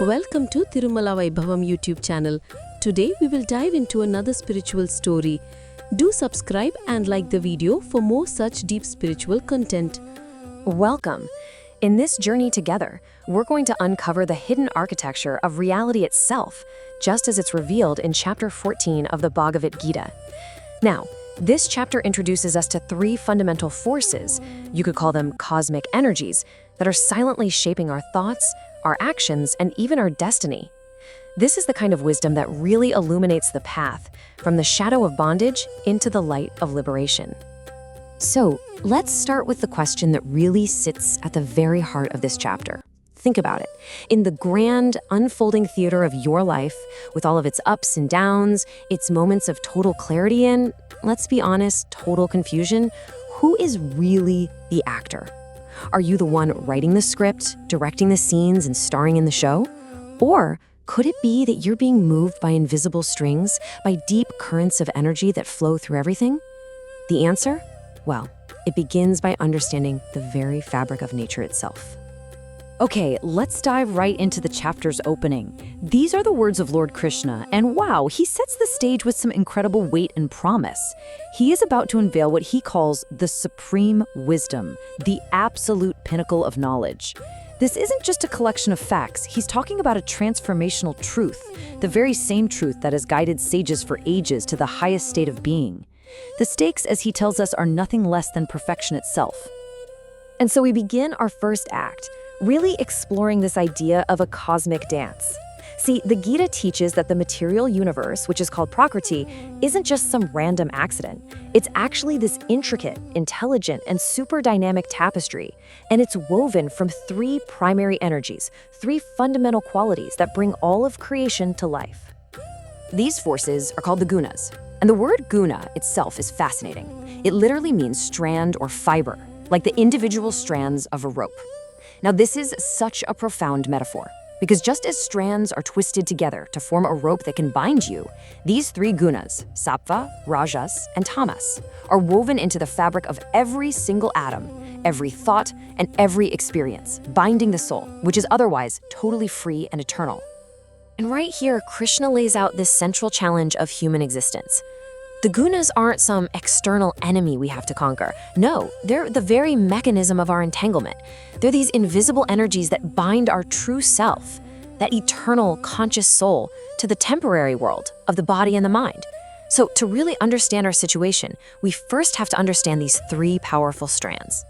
Welcome to Tirumala Vaibhavam YouTube channel. Today we will dive into another spiritual story. Do subscribe and like the video for more such deep spiritual content. Welcome. In this journey together, we're going to uncover the hidden architecture of reality itself, just as it's revealed in chapter 14 of the Bhagavad Gita. Now, this chapter introduces us to three fundamental forces, you could call them cosmic energies, that are silently shaping our thoughts, our actions, and even our destiny. This is the kind of wisdom that really illuminates the path from the shadow of bondage into the light of liberation. So, let's start with the question that really sits at the very heart of this chapter. Think about it. In the grand, unfolding theater of your life, with all of its ups and downs, its moments of total clarity and, let's be honest, total confusion, who is really the actor? Are you the one writing the script, directing the scenes, and starring in the show? Or could it be that you're being moved by invisible strings, by deep currents of energy that flow through everything? The answer? Well, it begins by understanding the very fabric of nature itself. Okay, let's dive right into the chapter's opening. These are the words of Lord Krishna, and wow, he sets the stage with some incredible weight and promise. He is about to unveil what he calls the supreme wisdom, the absolute pinnacle of knowledge. This isn't just a collection of facts, he's talking about a transformational truth, the very same truth that has guided sages for ages to the highest state of being. The stakes, as he tells us, are nothing less than perfection itself. And so we begin our first act, really exploring this idea of a cosmic dance. See, the Gita teaches that the material universe, which is called Prakriti, isn't just some random accident. It's actually this intricate, intelligent, and super dynamic tapestry, and it's woven from three primary energies, three fundamental qualities that bring all of creation to life. These forces are called the Gunas, and the word guna itself is fascinating. It literally means strand or fiber, like the individual strands of a rope. Now, this is such a profound metaphor, because just as strands are twisted together to form a rope that can bind you, these three gunas, Sattva, Rajas, and Tamas, are woven into the fabric of every single atom, every thought, and every experience, binding the soul, which is otherwise totally free and eternal. And right here, Krishna lays out this central challenge of human existence. The gunas aren't some external enemy we have to conquer. No, they're the very mechanism of our entanglement. They're these invisible energies that bind our true self, that eternal, conscious soul, to the temporary world of the body and the mind. So to really understand our situation, we first have to understand these three powerful strands.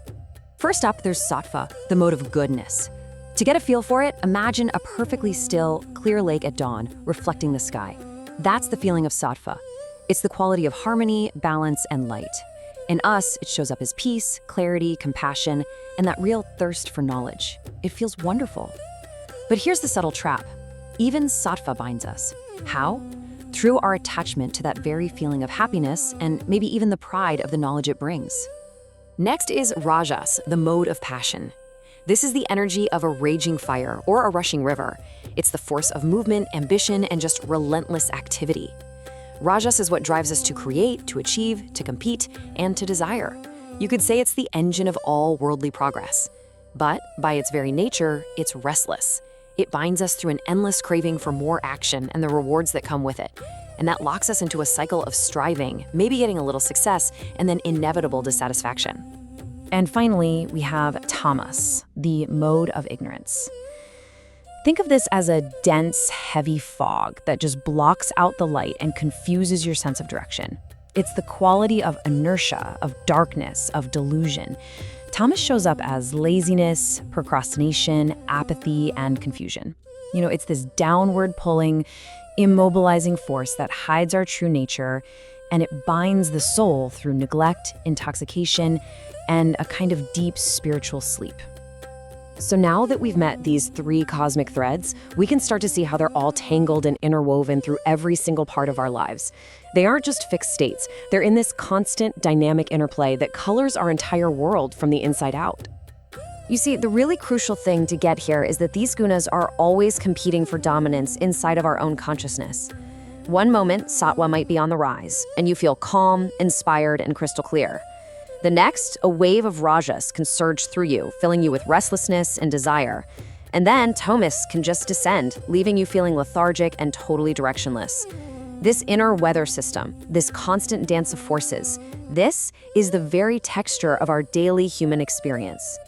First up, there's Sattva, the mode of goodness. To get a feel for it, imagine a perfectly still, clear lake at dawn, reflecting the sky. That's the feeling of Sattva. It's the quality of harmony, balance, and light. In us, it shows up as peace, clarity, compassion, and that real thirst for knowledge. It feels wonderful. But here's the subtle trap. Even Sattva binds us. How? Through our attachment to that very feeling of happiness and maybe even the pride of the knowledge it brings. Next is Rajas, the mode of passion. This is the energy of a raging fire or a rushing river. It's the force of movement, ambition, and just relentless activity. Rajas is what drives us to create, to achieve, to compete, and to desire. You could say it's the engine of all worldly progress. But by its very nature, it's restless. It binds us through an endless craving for more action and the rewards that come with it. And that locks us into a cycle of striving, maybe getting a little success, and then inevitable dissatisfaction. And finally, we have Tamas, the mode of ignorance. Think of this as a dense, heavy fog that just blocks out the light and confuses your sense of direction. It's the quality of inertia, of darkness, of delusion. Tamas shows up as laziness, procrastination, apathy, and confusion. It's this downward pulling, immobilizing force that hides our true nature, and it binds the soul through neglect, intoxication, and a kind of deep spiritual sleep. So now that we've met these three cosmic threads, we can start to see how they're all tangled and interwoven through every single part of our lives. They aren't just fixed states. They're in this constant, dynamic interplay that colors our entire world from the inside out. You see, the really crucial thing to get here is that these gunas are always competing for dominance inside of our own consciousness. One moment, Sattva might be on the rise, and you feel calm, inspired, and crystal clear. The next, a wave of rajas can surge through you, filling you with restlessness and desire. And then Tamas can just descend, leaving you feeling lethargic and totally directionless. This inner weather system, this constant dance of forces, this is the very texture of our daily human experience.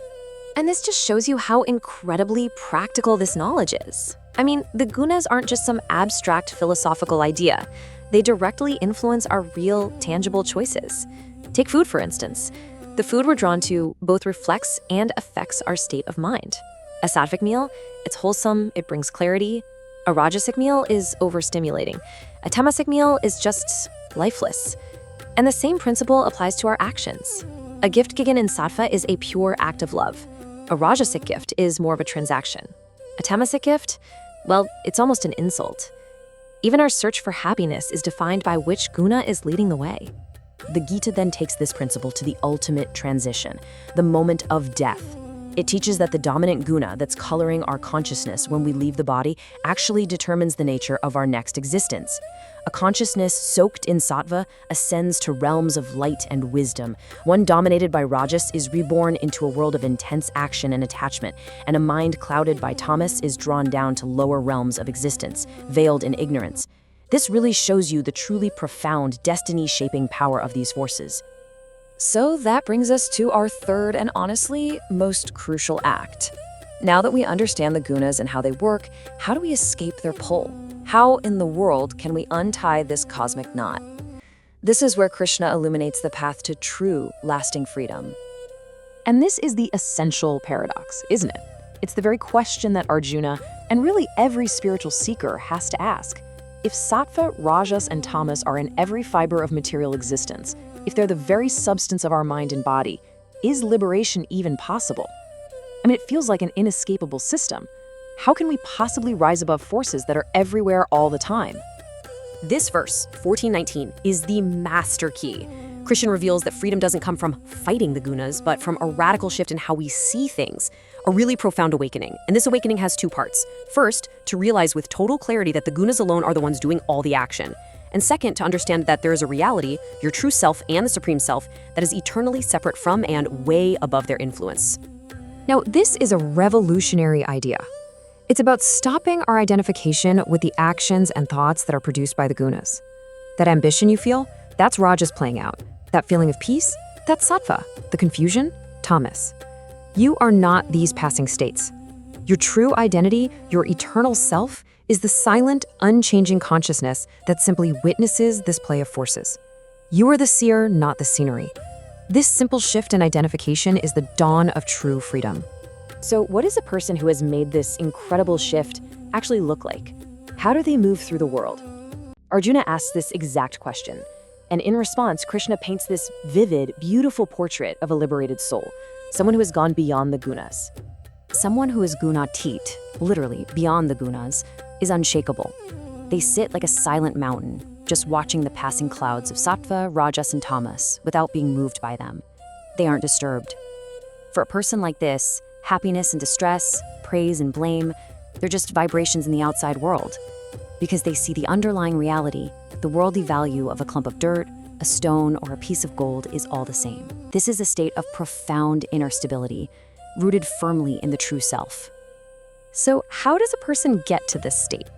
And this just shows you how incredibly practical this knowledge is. I mean, the gunas aren't just some abstract philosophical idea. They directly influence our real, tangible choices. Take food, for instance. The food we're drawn to both reflects and affects our state of mind. A sattvic meal, it's wholesome, it brings clarity. A rajasic meal is overstimulating. A tamasic meal is just lifeless. And the same principle applies to our actions. A gift given in sattva is a pure act of love. A rajasic gift is more of a transaction. A tamasic gift, well, it's almost an insult. Even our search for happiness is defined by which guna is leading the way. The Gita then takes this principle to the ultimate transition, the moment of death. It teaches that the dominant guna that's coloring our consciousness when we leave the body actually determines the nature of our next existence. A consciousness soaked in sattva ascends to realms of light and wisdom. One dominated by rajas is reborn into a world of intense action and attachment, and a mind clouded by tamas is drawn down to lower realms of existence, veiled in ignorance. This really shows you the truly profound, destiny-shaping power of these forces. So that brings us to our third and honestly most crucial act. Now that we understand the gunas and how they work, how do we escape their pull? How in the world can we untie this cosmic knot? This is where Krishna illuminates the path to true, lasting freedom. And this is the essential paradox, isn't it? It's the very question that Arjuna, and really every spiritual seeker, has to ask. If sattva, rajas, and tamas are in every fiber of material existence, if they're the very substance of our mind and body, is liberation even possible? I mean, it feels like an inescapable system. How can we possibly rise above forces that are everywhere all the time? This verse, 14:19, is the master key. Krishna reveals that freedom doesn't come from fighting the gunas, but from a radical shift in how we see things, a really profound awakening. And this awakening has two parts. First, to realize with total clarity that the gunas alone are the ones doing all the action. And second, to understand that there is a reality, your true self and the supreme self, that is eternally separate from and way above their influence. Now, this is a revolutionary idea. It's about stopping our identification with the actions and thoughts that are produced by the gunas. That ambition you feel, that's rajas playing out. That feeling of peace, that's sattva. The confusion, tamas. You are not these passing states. Your true identity, your eternal self, is the silent, unchanging consciousness that simply witnesses this play of forces. You are the seer, not the scenery. This simple shift in identification is the dawn of true freedom. So what does a person who has made this incredible shift actually look like? How do they move through the world? Arjuna asks this exact question, and in response, Krishna paints this vivid, beautiful portrait of a liberated soul, someone who has gone beyond the gunas. Someone who is gunatit, literally beyond the gunas, is unshakable. They sit like a silent mountain, just watching the passing clouds of sattva, rajas, and tamas without being moved by them. They aren't disturbed. For a person like this, happiness and distress, praise and blame, they're just vibrations in the outside world, because they see the underlying reality, the worldly value of a clump of dirt, a stone, or a piece of gold is all the same. This is a state of profound inner stability, rooted firmly in the true self. So how does a person get to this state?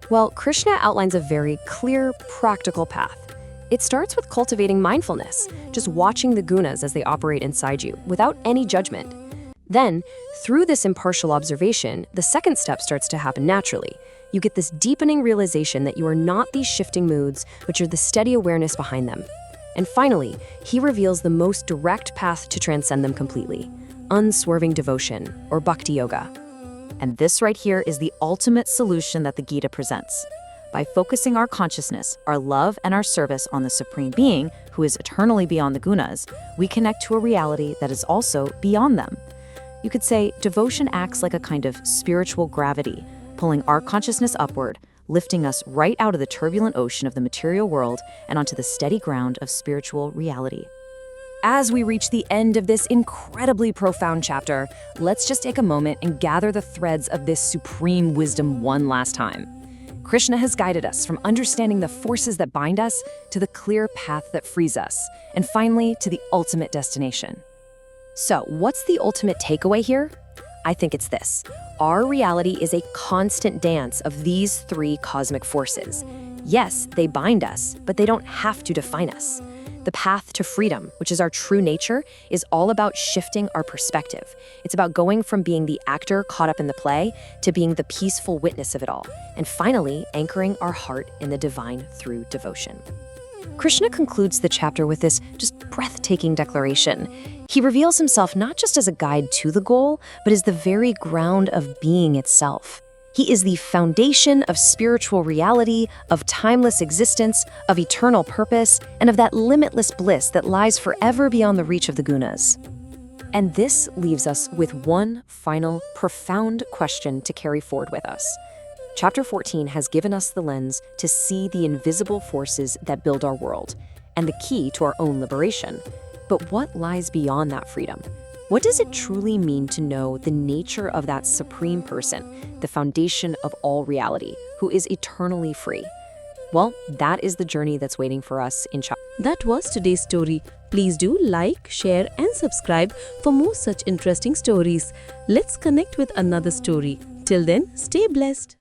Well, Krishna outlines a very clear, practical path. It starts with cultivating mindfulness, just watching the gunas as they operate inside you, without any judgment. Then, through this impartial observation, the second step starts to happen naturally. You get this deepening realization that you are not these shifting moods, but you're the steady awareness behind them. And finally, he reveals the most direct path to transcend them completely, unswerving devotion, or bhakti yoga. And this right here is the ultimate solution that the Gita presents. By focusing our consciousness, our love, and our service on the Supreme Being, who is eternally beyond the gunas, we connect to a reality that is also beyond them. You could say devotion acts like a kind of spiritual gravity, pulling our consciousness upward, lifting us right out of the turbulent ocean of the material world and onto the steady ground of spiritual reality. As we reach the end of this incredibly profound chapter, let's just take a moment and gather the threads of this supreme wisdom one last time. Krishna has guided us from understanding the forces that bind us to the clear path that frees us, and finally to the ultimate destination. So, what's the ultimate takeaway here? I think it's this. Our reality is a constant dance of these three cosmic forces. Yes, they bind us, but they don't have to define us. The path to freedom, which is our true nature, is all about shifting our perspective. It's about going from being the actor caught up in the play to being the peaceful witness of it all, and finally anchoring our heart in the divine through devotion. Krishna concludes the chapter with this just breathtaking declaration. He reveals himself not just as a guide to the goal, but as the very ground of being itself. He is the foundation of spiritual reality, of timeless existence, of eternal purpose, and of that limitless bliss that lies forever beyond the reach of the gunas. And this leaves us with one final, profound question to carry forward with us. Chapter 14 has given us the lens to see the invisible forces that build our world, and the key to our own liberation. But what lies beyond that freedom? What does it truly mean to know the nature of that supreme person, the foundation of all reality, who is eternally free? Well, that is the journey that's waiting for us in chapter. That was today's story. Please do like, share and subscribe for more such interesting stories. Let's connect with another story. Till then, stay blessed.